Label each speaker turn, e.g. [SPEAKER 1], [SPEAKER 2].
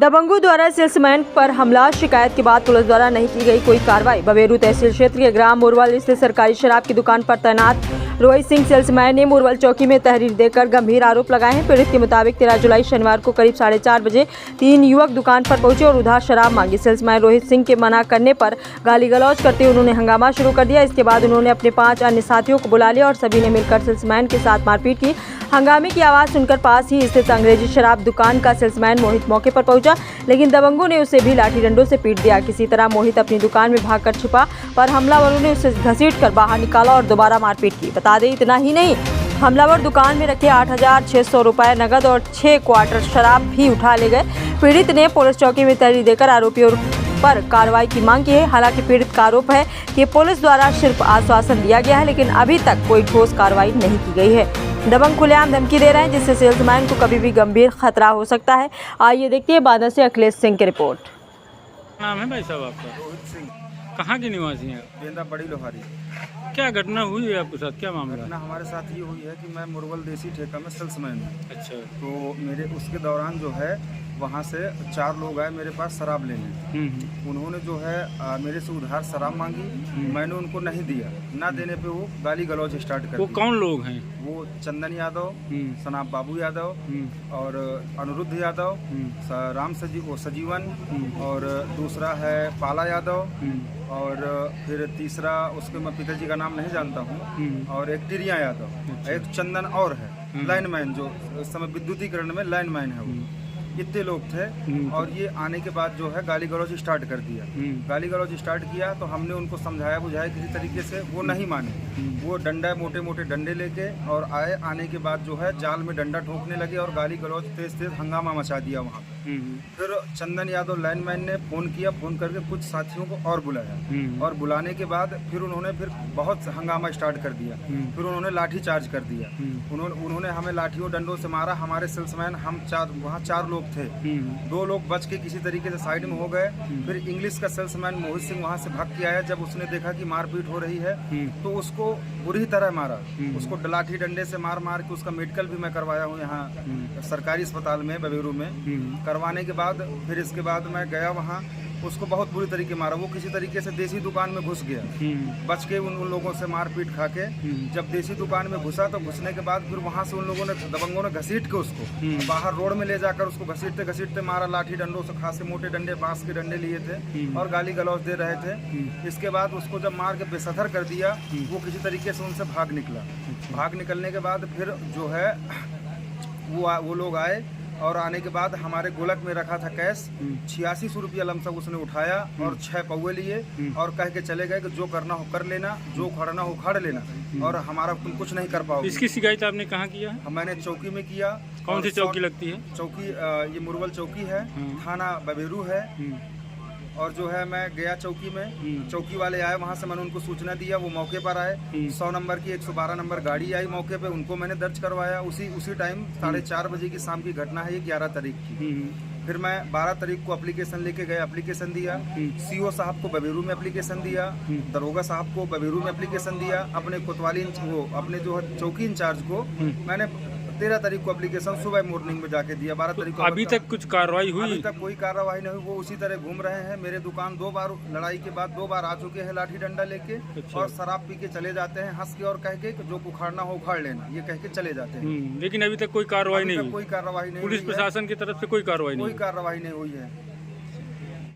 [SPEAKER 1] दबंगों द्वारा सेल्समैन पर हमला, शिकायत के बाद पुलिस द्वारा नहीं की गई कोई कार्रवाई। बबेरू तहसील क्षेत्र के ग्राम मुरवल स्थित सरकारी शराब की दुकान पर तैनात रोहित सिंह सेल्समैन ने मुरवल चौकी में तहरीर देकर गंभीर आरोप लगाए हैं। पीड़ित के मुताबिक 13 जुलाई शनिवार को करीब 4:30 बजे 3 युवक दुकान पर पहुंचे और उधार शराब मांगी। सेल्समैन रोहित सिंह के मना करने पर गाली गलौज करते हुए उन्होंने हंगामा शुरू कर दिया। इसके बाद उन्होंने अपने 5 अन्य साथियों को बुला लिया और सभी ने मिलकर सेल्समैन के साथ मारपीट की। हंगामे की आवाज सुनकर पास ही स्थित अंग्रेजी शराब दुकान का सेल्समैन मोहित मौके पर पहुंचा, लेकिन दबंगों ने उसे भी लाठी डंडों से पीट दिया। किसी तरह मोहित अपनी दुकान में भागकर छिपा, पर हमलावरों ने उसे घसीटकर बाहर निकाला और दोबारा मारपीट की। बता दें, इतना ही नहीं, हमलावर दुकान में रखे 8,600 रुपए नकद और 6 क्वार्टर शराब भी उठा ले गए। पीड़ित ने पुलिस चौकी में तहरीर देकर आरोपियों पर कार्रवाई की मांग की है। हालांकि पीड़ित का आरोप है कि पुलिस द्वारा सिर्फ आश्वासन दिया गया है, लेकिन अभी तक कोई ठोस कार्रवाई नहीं की गई है। दबंग खुलेआम धमकी दे रहे हैं, जिससे सेल्समैन को कभी भी गंभीर खतरा हो सकता है। आइए देखते हैं बांदा से अखिलेश सिंह की रिपोर्ट।
[SPEAKER 2] नाम है भाई साहब आपका?
[SPEAKER 3] रोहित सिंह।
[SPEAKER 2] कहाँ के निवासी हैं?
[SPEAKER 3] गेंदा बड़ी लोहारी।
[SPEAKER 2] क्या घटना हुई है आपके साथ, क्या मामला?
[SPEAKER 3] घटना हमारे साथ ये हुई है कि मैं मुरवल देसी ठेका में सेल्समैन हूँ।
[SPEAKER 2] अच्छा।
[SPEAKER 3] तो मेरे उसके दौरान जो है वहाँ से 4 लोग आए मेरे पास शराब लेने। उन्होंने जो है मेरे से उधार शराब मांगी। मैंने उनको नहीं दिया। ना देने पे वो गाली गलौज स्टार्ट कर
[SPEAKER 2] वो
[SPEAKER 3] दी।
[SPEAKER 2] कौन लोग हैं?
[SPEAKER 3] वो चंदन यादव, सनाब बाबू यादव और अनुरुद्ध यादव, राम सजीवन और दूसरा है पाला यादव और फिर तीसरा उसके मैं पिताजी का नाम नहीं जानता हूँ और एक टिरिया यादव, एक चंदन और है लाइनमैन, जो इस समय विद्युतीकरण में लाइनमैन है वो। इतने लोग थे और ये आने के बाद जो है गाली गलौज स्टार्ट कर दिया। गाली गलौज स्टार्ट किया तो हमने उनको समझाया बुझाया किसी तरीके से, वो नहीं माने। वो डंडा मोटे मोटे डंडे लेके और आए। आने के बाद जो है जाल में डंडा ठोकने लगे और गाली गलौज तेज तेज हंगामा मचा दिया वहाँ। फिर चंदन यादव लाइनमैन ने फोन किया, फोन करके कुछ साथियों को और बुलाया और बुलाने के बाद फिर उन्होंने बहुत हंगामा स्टार्ट कर दिया। फिर उन्होंने लाठी चार्ज कर दिया। उन्होंने हमें लाठियों डंडों से मारा। हमारे सेल्समैन हम वहाँ 4 लोग थे। 2 लोग बच के किसी तरीके से साइड में हो गए। फिर इंग्लिश का सेल्समैन मोहित सिंह वहाँ से भाग के आया। जब उसने देखा कि मारपीट हो रही है तो उसको बुरी तरह मारा। उसको लाठी डंडे से मार मार के उसका मेडिकल भी मैं करवाया हूँ यहाँ सरकारी अस्पताल में बबेरू में। करवाने के बाद फिर इसके बाद मैं गया वहाँ, उसको बहुत बुरी तरीके मारा। वो किसी तरीके से देसी दुकान में घुस गया, बच के उन लोगों से मारपीट खा के। जब देसी दुकान में घुसा तो घुसने के बाद फिर वहाँ से उन लोगों ने दबंगों ने घसीट के उसको बाहर रोड में ले जाकर उसको घसीटते घसीटते मारा लाठी डंडों से। खासे मोटे डंडे, बांस के डंडे लिए थे और गाली गलौज दे रहे थे। इसके बाद उसको जब मार के बेसधर कर दिया, वो किसी तरीके से उनसे भाग निकला। भाग निकलने के बाद फिर जो है वो लोग आए और आने के बाद हमारे गोलक में रखा था कैश 8600 रुपया लमसम उसने उठाया और 6 पौवे लिए और कह के चले गए कि जो करना हो कर लेना, जो उखाड़ना हो उखाड़ लेना और हमारा तुम कुछ नहीं कर पाओगे।
[SPEAKER 2] इसकी शिकायत आपने कहाँ किया है?
[SPEAKER 3] मैंने चौकी में किया।
[SPEAKER 2] कौन सी चौकी लगती है?
[SPEAKER 3] चौकी ये मुरवल चौकी है, थाना बबेरू है। और जो है मैं गया चौकी में, चौकी वाले आए, वहाँ से मैंने उनको सूचना दिया। वो मौके पर आए। 100 नंबर की 112 नंबर गाड़ी आई मौके पे, उनको मैंने दर्ज करवाया। उसी टाइम 4:30 बजे की शाम की घटना है ये, 11 तारीख की। फिर मैं 12 तारीख को एप्लीकेशन लेके गया, एप्लीकेशन दिया। सीओ साहब को बबेरू में एप्लीकेशन दिया, दरोगा साहब को बबेरू में एप्लीकेशन दिया। अपने कोतवाली वो अपने जो है चौकी इंचार्ज को मैंने 13 तारीख को एप्लीकेशन सुबह मॉर्निंग में जाके दिया। 12 तारीख को
[SPEAKER 2] अभी तक कुछ कार्रवाई हुई?
[SPEAKER 3] अभी तक कोई कार्रवाई नहीं हुई। वो उसी तरह घूम रहे हैं। मेरे दुकान 2 बार लड़ाई के बाद 2 बार आ चुके हैं लाठी डंडा लेके। अच्छा। और शराब पी के चले जाते हैं हंस के और कह के जो उखाड़ना हो उखाड़ लेना, ये कह के चले जाते हैं।
[SPEAKER 2] लेकिन अभी तक कोई कार्रवाई नहीं हुई?
[SPEAKER 3] कोई कार्रवाई नहीं।
[SPEAKER 2] पुलिस प्रशासन की तरफ से कोई कार्रवाई नहीं?
[SPEAKER 3] कोई कार्रवाई नहीं हुई है।